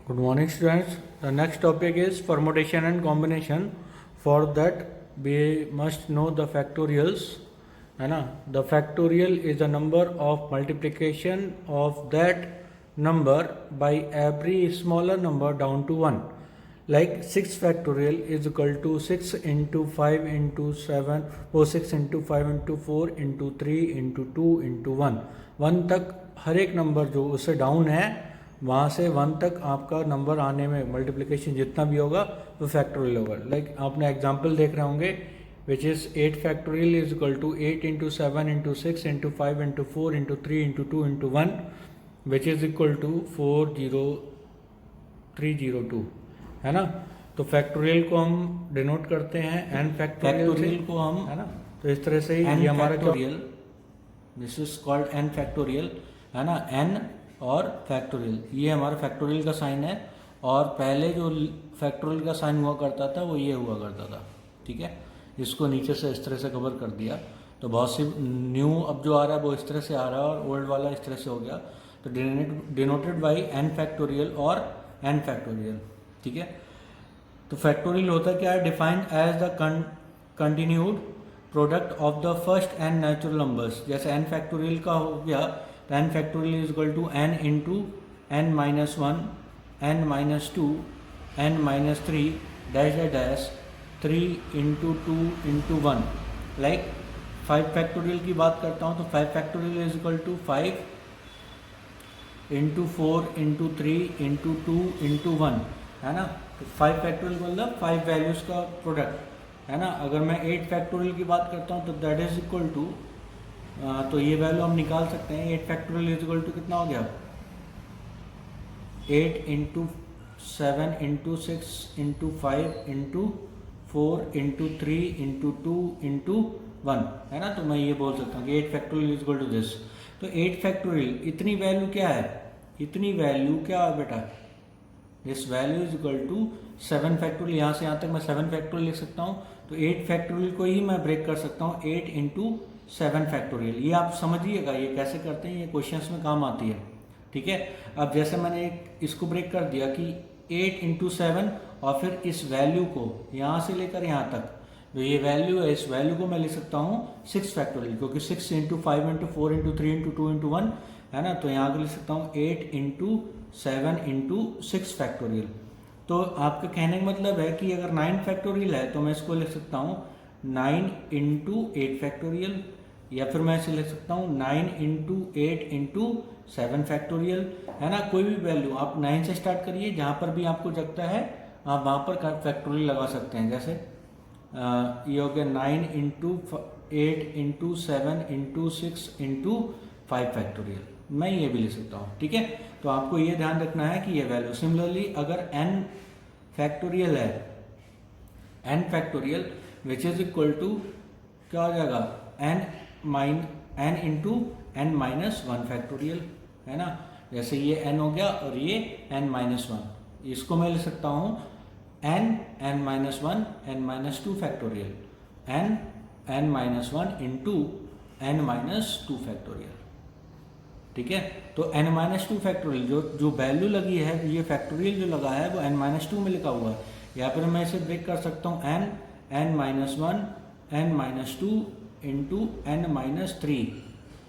Good morning, students. The next topic is permutation and combination. For that, we must know the factorials. है ना? The factorial is the number of multiplication of that number by every smaller number down to 1. Like 6 factorial is equal to 6 into 5 into 7 or 6 into 5 into 4 into 3 into 2 into 1. 1 तक हर एक number जो उससे down है वहाँ से 1 तक आपका number आने में मल्टीप्लिकेशन जितना भी होगा वो फैक्टोरियल होगा. लाइक आपने एग्जांपल देख रहे होंगे which is 8 factorial is equal to 8 into 7 into 6 into 5 into 4 into 3 into 2 into 1 which is equal to 40302 है ना. तो फैक्टोरियल को हम डिनोट करते हैं एन फैक्टोरियल को हम है ना. तो इस तरह से ये हमारा this is called an factorial है ना. एन और फैक्टोरियल ये हमारा फैक्टोरियल का साइन है और पहले जो फैक्टोरियल का साइन हुआ करता था वो ये हुआ करता था. ठीक है, इसको नीचे से इस तरह से कवर कर दिया. तो बहुत सी न्यू अब जो आ रहा है वो इस तरह से आ रहा है और ओल्ड वाला इस तरह से हो गया. तो डिनोटेड बाई एन फैक्टोरियल और एन फैक्टोरियल. ठीक है, तो फैक्टोरियल होता क्या है? Defined as the continued product of the first N natural numbers. जैसे एन फैक्टोरियल का हो गया तो N factorial is equal to N into N minus 1 N minus 2 N minus 3 dash dash 3 into 2 into 1. Like 5 factorial की बात करता हूँ तो 5 factorial is equal to 5 into 4 into 3 into 2 into 1 है ना. तो 5 फैक्टोरियल मतलब 5 वैल्यूज़ का प्रोडक्ट है ना. अगर मैं 8 फैक्टोरियल की बात करता हूँ तो दैट इज इक्वल टू तो ये वैल्यू हम निकाल सकते हैं. 8 फैक्टोरियल इज इक्वल टू कितना हो गया? 8 into 7 into 6 into 5 into 4 into 3 into 2 into 1 है ना. तो मैं ये बोल सकता हूँ कि 8 factorial is equal to this. तो 8 फैक्टोरियल इतनी वैल्यू क्या है? इतनी वैल्यू क्या है बेटा? This value is equal to 7 factorial. यहाँ से यहाँ तक मैं 7 फैक्टोरियल लिख सकता हूँ. तो 8 फैक्टोरियल को ही मैं ब्रेक कर सकता हूँ 8 इंटू 7 फैक्टोरियल. ये आप समझिएगा ये कैसे करते हैं, ये क्वेश्चंस में काम आती है. ठीक है, अब जैसे मैंने इसको ब्रेक कर दिया कि 8 इंटू 7 और फिर इस वैल्यू को यहाँ से लेकर यहाँ तक जो ये वैल्यू है इस वैल्यू को मैं लिख सकता हूँ 6 फैक्टोरियल क्योंकि 6 into 5 into 4 into 3 into 2 into 1 है ना. तो यहाँ को लिख सकता हूँ 8 इंटू 7 इंटू 6 फैक्टोरियल. तो आपके कहने का मतलब है कि अगर 9 फैक्टोरियल है तो मैं इसको लिख सकता हूँ 9 इंटू 8 फैक्टोरियल या फिर मैं इसे लिख सकता हूँ 9 इंटू 8 इंटू 7 फैक्टोरियल है ना. कोई भी वैल्यू आप 9 से स्टार्ट करिए, जहाँ पर भी आपको लगता है आप वहाँ पर फैक्टोरियल लगा सकते हैं. जैसे ये हो गया 9 into 8 into 7 into 6 into 5 factorial. मैं ये भी लिख सकता हूँ. ठीक है, तो आपको ये ध्यान रखना है कि ये वैल्यू. सिमिलरली अगर n फैक्टोरियल है, n factorial which is equal to क्या हो जाएगा? n into n minus 1 factorial है ना. जैसे ये n हो गया और ये n माइनस 1. इसको मैं लिख सकता हूँ n minus 1 n minus 2 factorial n minus 1 into n minus 2 factorial. ठीक है, तो n माइनस 2 फैक्टोरियल जो वैल्यू लगी है ये फैक्टोरियल जो लगा है वो n माइनस 2 में लिखा हुआ है. या फिर मैं इसे ब्रेक कर सकता हूँ n minus 1 n minus 2 into n minus 3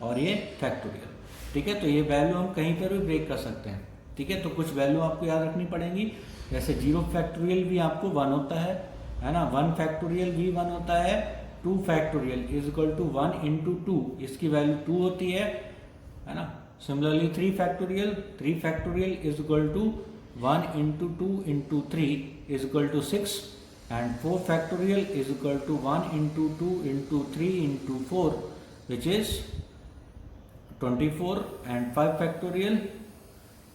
और ये फैक्टोरियल. ठीक है, तो ये वैल्यू हम कहीं पर भी ब्रेक कर सकते हैं. ठीक है, तो कुछ वैल्यू आपको याद रखनी पड़ेगी. जैसे 0 फैक्टोरियल भी आपको 1 होता है ना. 1 फैक्टोरियल भी 1 होता है. 2 factorial is equal to 1 into 2 इसकी वैल्यू 2 होती है ना. Similarly 3 factorial is equal to 1 into 2 into 3 is equal to 6 and 4 factorial is equal to 1 into 2 into 3 into 4 which is 24 and 5 factorial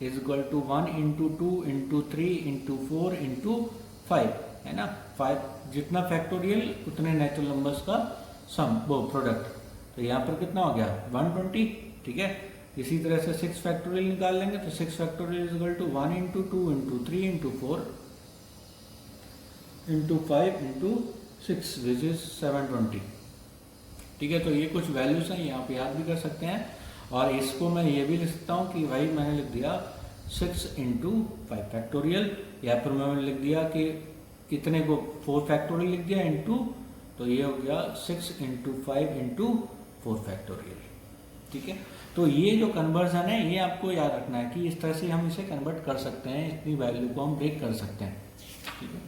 is equal to 1 into 2 into 3 into 4 into 5 है ना. 5 जितना factorial उतने natural numbers का सम वो product. तो यहाँ पर कितना हो गया? 120. ठीक है, इसी तरह से 6 फैक्टोरियल निकाल लेंगे तो 6 factorial is equal to 1 into 2 into 3 into 4 into 5 into 6 which is 720. ठीक है, तो ये कुछ वैल्यूज हैं, ये आप याद भी कर सकते हैं. और इसको मैं ये भी लिख सकता हूँ कि भाई मैंने लिख दिया 6 इंटू 5 फैक्टोरियल, या फिर मैंने लिख दिया कि इतने को 4 फैक्टोरियल लिख दिया इंटू, तो ये हो गया 6 इंटू 5 इंटू 4 फैक्टोरियल। ठीक है, तो ये जो कन्वर्जन है ये आपको याद रखना है कि इस तरह से हम इसे कन्वर्ट कर सकते हैं, इतनी वैल्यू को हम ब्रेक कर सकते हैं। ठीक है,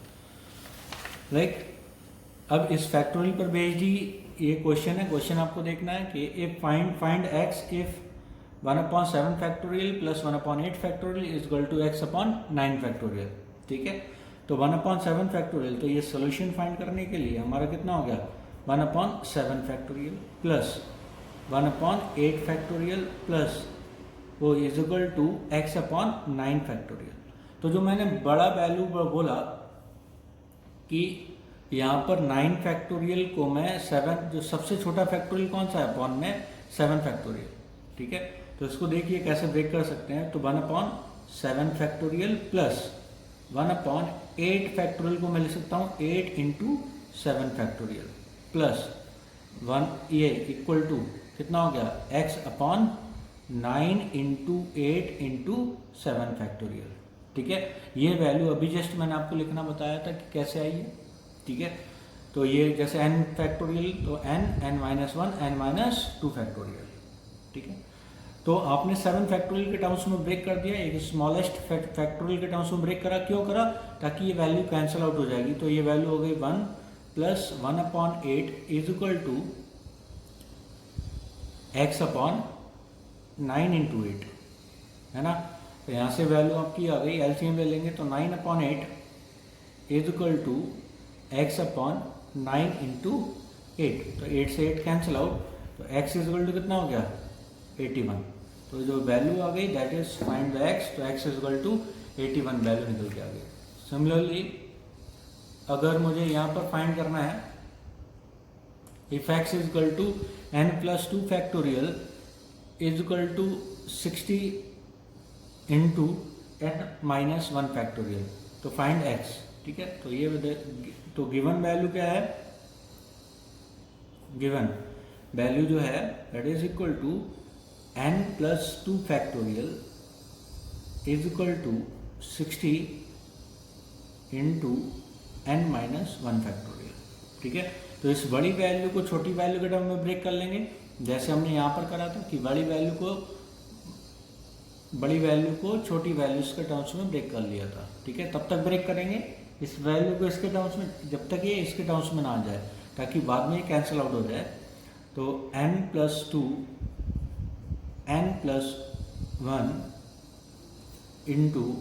लाइक अब इस फैक्टोरियल पर बेस्ड ही ये क्वेश्चन है। क्वेश्चन आपको देखना है कि if find x if 1/7 factorial plus 1/8 factorial is equal to x upon 9 factorial. ठीक है, तो 1/7 फैक्टोरियल, तो ये सोल्यूशन फाइंड करने के लिए हमारा कितना हो गया 1/7 फैक्टोरियल प्लस 1/8 फैक्टोरियल प्लस वो is equal to x upon 9 factorial. तो जो मैंने बड़ा वैल्यू बोला कि यहाँ पर 9 फैक्टोरियल को मैं 7, जो सबसे छोटा फैक्टोरियल कौन सा है अपॉन में 7 फैक्टोरियल। ठीक है, तो इसको देखिए कैसे ब्रेक कर सकते हैं। तो 1/7 फैक्टोरियल प्लस 1/8 फैक्टोरियल को मैं लिख सकता हूँ 8 इंटू 7 फैक्टोरियल प्लस 1, ये इक्वल टू कितना हो गया x upon 9 into 8 into 7 factorial. ठीक है, ये वैल्यू अभी जस्ट मैंने आपको लिखना बताया था कि कैसे आई है। ठीक है, तो ये जैसे n फैक्टोरियल, तो n-1 n-2 फैक्टोरियल। ठीक है, तो आपने 7 फैक्टोरियल के टर्म्स में ब्रेक कर दिया, एक स्मॉलेस्ट फैक्टोरियल के टर्म्स में ब्रेक करा। क्यों करा? ताकि ये वैल्यू कैंसिल आउट हो जाएगी। तो ये वैल्यू हो गई 1 plus 1/8 is equal to x upon 9 into 8, है ना। तो यहाँ से वैल्यू आपकी आ गई, एलसीएम ले लेंगे तो 9/8 is equal to x upon 9 into 8। तो 8 से 8 कैंसिल आउट, तो x इज इक्वल टू कितना हो गया 81। तो जो वैल्यू आ गई that is find the x, तो x is equal to 81 value निकल के आ गई। सिमिलरली अगर मुझे यहाँ पर फाइंड करना है if x is equal to n+2 factorial is equal to 60 into n-1 factorial, तो फाइंड x। ठीक है, तो ये तो गिवन वैल्यू क्या है, गिवन वैल्यू जो है that is equal to n+2 factorial is equal to 60 into n-1 factorial. ठीक है, तो इस बड़ी वैल्यू को छोटी वैल्यू के टर्म में ब्रेक कर लेंगे, जैसे हमने यहाँ पर करा था कि बड़ी वैल्यू को छोटी वैल्यूज के टर्म्स में ब्रेक कर लिया था। ठीक है, तब तक ब्रेक करेंगे इस वैल्यू को इसके टर्म्स में, जब तक ये इसके टर्म्स में ना आ जाए, ताकि बाद में ये कैंसिल आउट हो जाए। तो n+2 n+1 into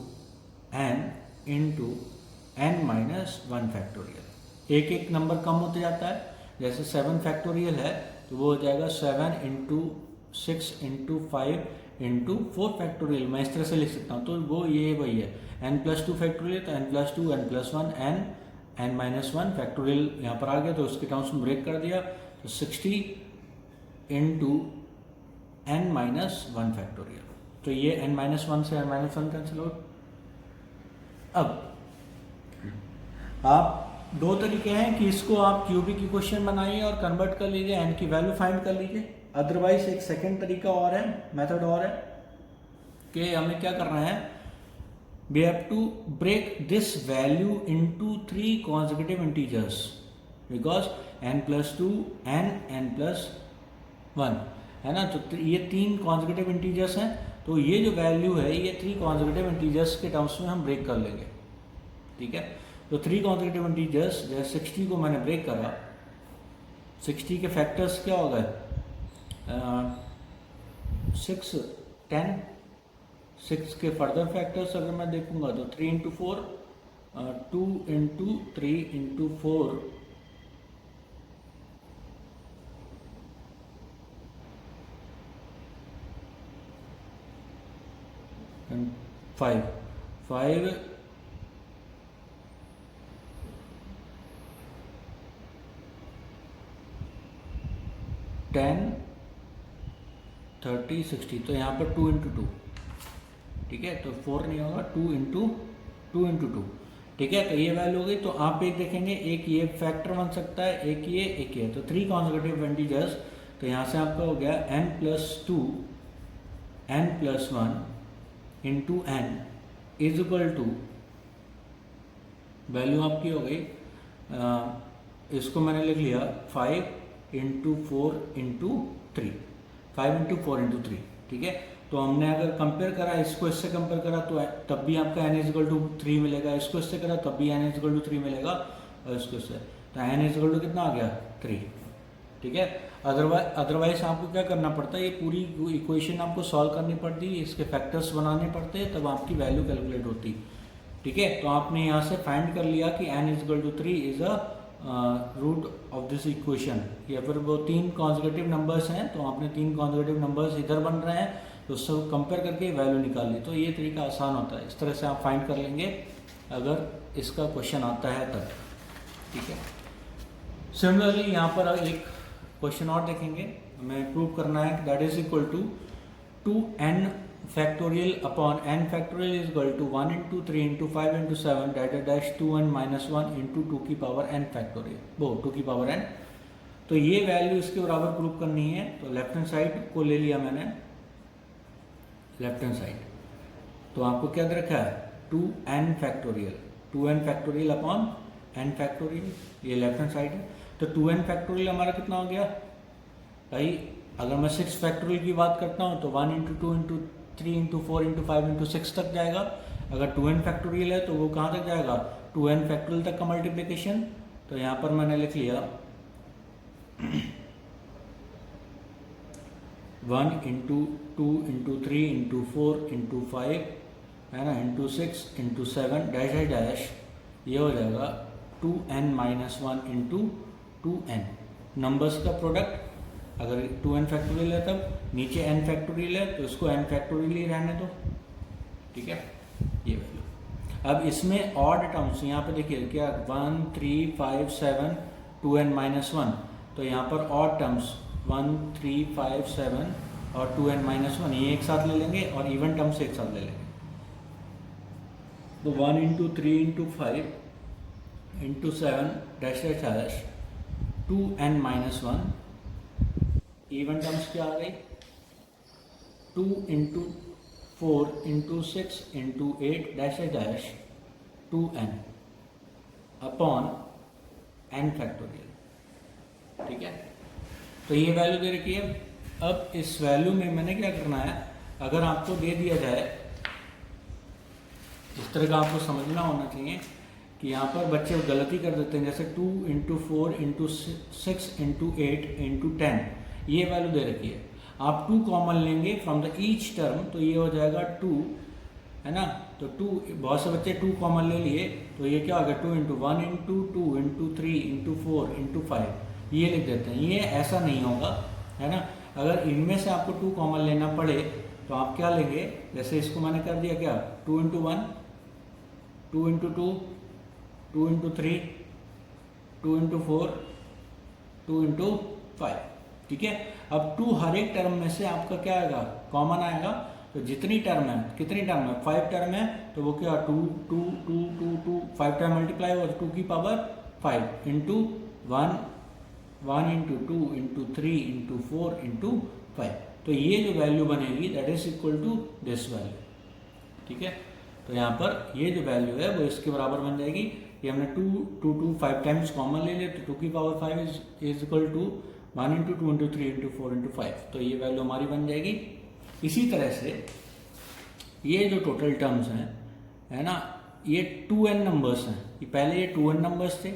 n-1 factorial. एक एक नंबर कम होते जाता है, जैसे 7 फैक्टोरियल है तो वो हो जाएगा 7 इंटू 6 इंटू 5 इंटू 4 फैक्टोरियल। मैं इस तरह से लिख सकता हूँ, तो वो ये वही है n+2 फैक्टोरियल, तो n+2 n+1 n-1 फैक्टोरियल यहाँ पर आ गया, तो उसके टर्म्स में ब्रेक कर दिया, तो 60 इंटू n-1 फैक्टोरियल। तो ये n-1 से n-1 कैंसिल आउट। अब आप दो तरीके हैं कि इसको आप क्यूबिक इक्वेशन बनाइए और कन्वर्ट कर लीजिए, n की वैल्यू फाइंड कर लीजिए। अदरवाइज एक सेकंड तरीका और है, मेथड और है कि हमें क्या करना है, we have to break this value into 3 consecutive integers because n+2 n+1 है ना। तो ये 3 consecutive integers हैं, तो ये जो वैल्यू है ये 3 consecutive integers के टर्म्स में हम ब्रेक कर लेंगे। ठीक है, तो 3 consecutive integers, जैसे 60 को मैंने ब्रेक करा, 60 के फैक्टर्स क्या हो गए 6 10, 6 के फर्दर फैक्टर्स अगर मैं देखूंगा तो 3 इंटू 4 2 इंटू 3 इंटू 4 5 10 30 60, तो यहाँ पर 2 इंटू 2। ठीक है, तो 4 नहीं होगा, 2 इंटू 2। ठीक है, तो ये वैल्यू हो गई। तो आप एक देखेंगे, एक ये फैक्टर बन सकता है, एक ये, तो 3 कॉन्सेक्यूटिव इंटीजर्स। तो यहाँ से आपका हो गया n+2 n+1 into n is equal to, value आपकी हो गई, इसको मैंने लिख लिया 5 इंटू 4 इंटू 3, 5 इंटू 4 इंटू 3, ठीक है। तो हमने अगर कंपेयर करा, इसको इससे कंपेयर करा तो तब भी आपका n इजल टू 3 मिलेगा, इसको इससे करा तब भी n इजल टू 3 मिलेगा, और इसको इससे तो n इजल टू कितना आ गया 3, ठीक है। अदरवाइज आपको क्या करना पड़ता है, ये पूरी इक्वेशन आपको सॉल्व करनी पड़ती है, इसके फैक्टर्स बनाने पड़ते हैं, तब आपकी वैल्यू कैलकुलेट होती, ठीक है। तो आपने यहाँ से फाइंड कर लिया कि n equal to 3 is a root of this equation, या फिर वो 3 कॉन्जिक्यूटिव नंबर्स हैं, तो आपने 3 कॉन्जिक्यूटिव नंबर्स इधर बन रहे हैं, तो सब कंपेयर करके वैल्यू निकाल ली। तो ये तरीका आसान होता है, इस तरह से आप फाइंड कर लेंगे अगर इसका क्वेश्चन आता है तब, ठीक है। सिमिलरली यहाँ पर एक क्वेश्चन और देखेंगे, हमें प्रूव करना है, that is equal to 2n factorial upon n factorial is equal to 1 into 3 into 5 into 7 dot dash 2n minus 1 into 2 की पावर n फैक्टोरियल, वो 2 की पावर n। तो ये वैल्यू इसके बराबर प्रूव करनी है, तो लेफ्ट हैंड साइड को ले लिया मैंने, लेफ्ट हैंड साइड, तो आपको क्या दे रखा है 2n factorial, 2n factorial upon n factorial, ये लेफ्ट हैंड साइड है। तो 2n फैक्टोरियल हमारा कितना हो गया भाई, अगर मैं 6 फैक्टोरियल की बात करता हूँ तो 1 into 2 into 3 into 4 into 5 into 6 तक जाएगा। अगर 2n फैक्टोरियल है तो वो कहाँ तक जाएगा, 2n फैक्टोरियल तक का मल्टीप्लिकेशन। तो यहाँ पर मैंने लिख लिया 1 इंटू 2 इंटू 3 इंटू 4 इंटू 5 है ना, इंटू 6 इंटू 7 डैश है डैश, ये हो जाएगा 2n minus 1 into 2n, numbers का प्रोडक्ट। अगर 2n फैक्टोरियल है तब नीचे n फैक्टोरियल है तो इसको n फैक्टोरियल ही रहने दो, ठीक है, ये वैल्यू। अब इसमें ऑड टर्म्स यहाँ पे देखिए क्या 1 3 5 7 2n माइनस 1, तो यहाँ पर ऑड टर्म्स 1 3 5 7 और 2n माइनस 1 ये एक साथ ले लेंगे और इवन टर्म्स एक साथ ले लेंगे। तो 1 into 3 into 5 into 7 dash dash dash 2n minus 1, even terms क्या आ गई 2 into 4 into 6 into 8 dash dash 2n upon n factorial, ठीक है। तो ये वैल्यू दे रखी है। अब इस वैल्यू में मैंने क्या करना है, अगर आपको दे दिया जाए, इस तरह का आपको समझना होना चाहिए कि यहाँ पर बच्चे गलती कर देते हैं, जैसे 2 इंटू 4 इंटू 6 इंटू 8 इंटू 10, ये वैल्यू दे रखी है। आप 2 कॉमन लेंगे फ्रॉम द ईच टर्म, तो ये हो जाएगा 2, है ना। तो 2, बहुत से बच्चे 2 कॉमन ले लिए, तो ये क्या होगा 2 into 1 into 2 into 3 into 4 into 5 ये लिख देते हैं। ये ऐसा नहीं होगा, है ना। अगर इनमें से आपको 2 कॉमन लेना पड़े तो आप क्या लेंगे, जैसे इसको मैंने कर दिया क्या 2 into 1 2 into 2 2 into 3 2 into 4 2 into 5, ठीक है। अब 2 हर एक टर्म में से आपका क्या आएगा, कॉमन आएगा। तो जितनी टर्म है, कितनी टर्म है 5 टर्म है, तो वो क्या 2 2 2 2 2 5 टाइम मल्टीप्लाई हो 2 की power 5 into 1 1 into 2 into 3 into 4 into 5। तो ये जो वैल्यू बनेगी that is equal to this value, ठीक है। तो यहाँ पर ये जो वैल्यू है वो इसके बराबर बन जाएगी। ये हमने 2 2 5 टाइम्स कॉमन ले लिया, तो 2 की power 5 is equal to 1 into 2 into 3 into 4 into 5। तो ये वैल्यू हमारी बन जाएगी। इसी तरह से ये जो टोटल टर्म्स हैं, है ना, ये 2n नंबर्स हैं। ये पहले ये 2n नंबर्स थे,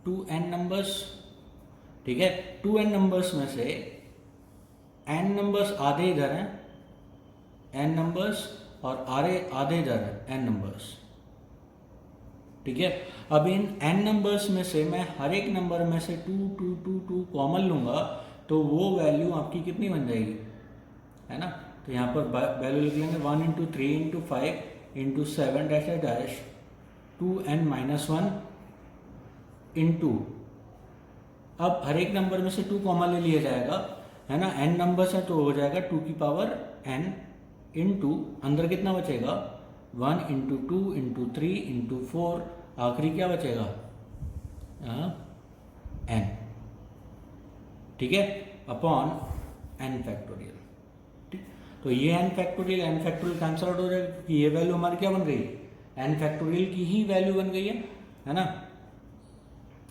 2n नंबर्स, ठीक है। 2n नंबर्स में से n नंबर्स आधे इधर हैं, n नंबर्स, और आधे इधर हैं n नंबर्स, ठीक है। अब इन n नंबर्स में से मैं हर एक नंबर में से 2 2 2 2 कॉमन लूँगा, तो वो वैल्यू आपकी कितनी बन जाएगी, है ना। तो यहाँ पर वैल्यू लिख लेंगे 1 into 3 into 5 into 7 dash dash 2n minus 1 into, अब हर एक नंबर में से 2 कॉमन ले लिया जाएगा, है ना। n नंबर्स है तो हो जाएगा 2 की पावर n इंटू अंदर कितना बचेगा 1 इंटू 2 इंटू 3 इंटू 4, आखिरी क्या बचेगा n, ठीक है, अपॉन n फैक्टोरियल, ठीक। तो ये n फैक्टोरियल कैंसिल आउट हो जाएगा क्योंकि ये वैल्यू हमारी क्या बन गई, n फैक्टोरियल की ही वैल्यू बन गई है ना।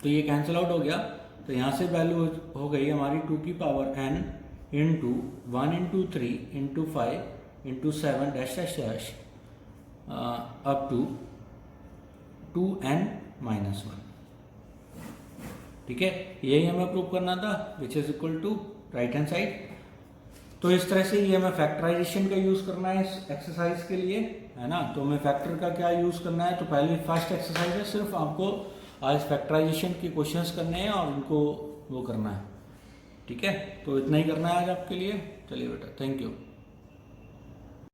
तो ये कैंसिल आउट हो गया, तो यहाँ से वैल्यू हो गई हमारी 2 की power n into 1 into 3 into 5 into 7 dash dash dash up to 2n minus 1। ठीक है, यही हमें प्रूव करना था, which is equal to right hand side. तो इस तरह से ये हमें फैक्टराइजेशन का यूज़ करना है इस एक्सरसाइज के लिए, है ना। तो हमें फैक्टर का क्या यूज़ करना है, तो पहले फर्स्ट एक्सरसाइज है, सिर्फ आपको आज फैक्टराइजेशन के क्वेश्चंस करने हैं और उनको वो करना है। ठीक है, तो इतना ही करना है आज आपके लिए। चलिए बेटा, थैंक यू।